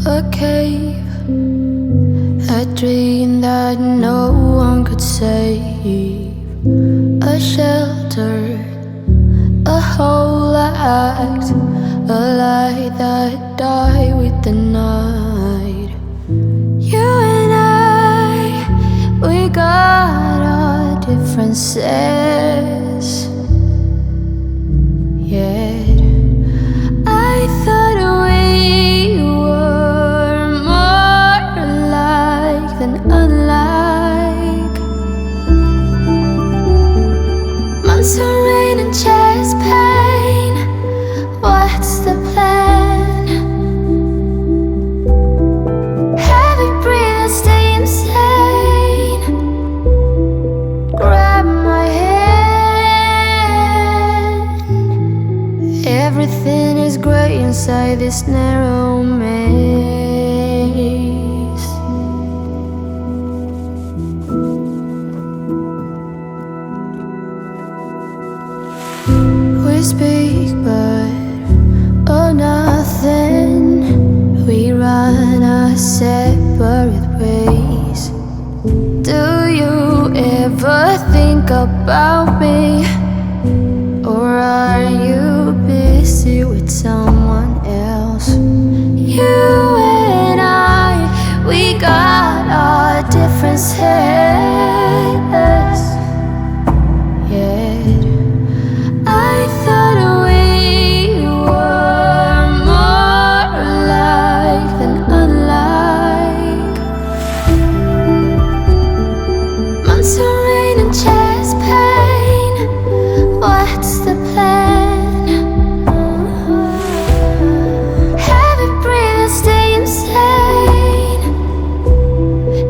A cave, a dream that no one could save, a shelter, a whole act, a light that died with the night. You and I, we got our differences, yet I thought we were more alike than unlike. Months of rain and chest pain, what's the plan? Heavy breathing, stay insane. Grab my hand. Everything is grey inside this narrow maze. We speak but oh nothing. We run our separate ways. Do you ever think about me? Or are you busy with someone else? You and I, we got our differences, yet I thought we were more alike than unlike. Months of rain and chest pain, what's the plan? Heavy breathing, stay insane.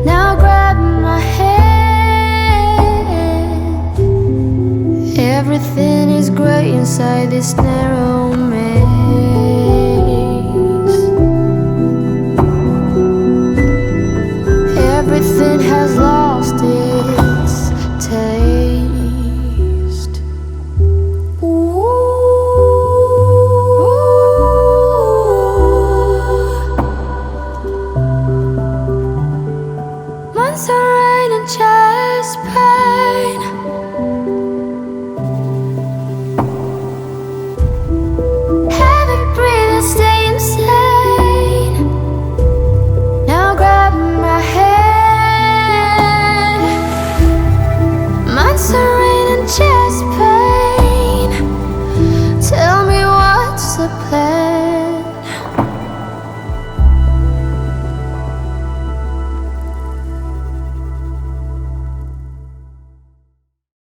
Now grab my hand. Everything is grey inside this narrow maze. Everything has lost its taste. Months of rain and chest pain, heavy breathing, stay insane. Now grab my hand. Months of rain and chest pain, tell me what's the plan?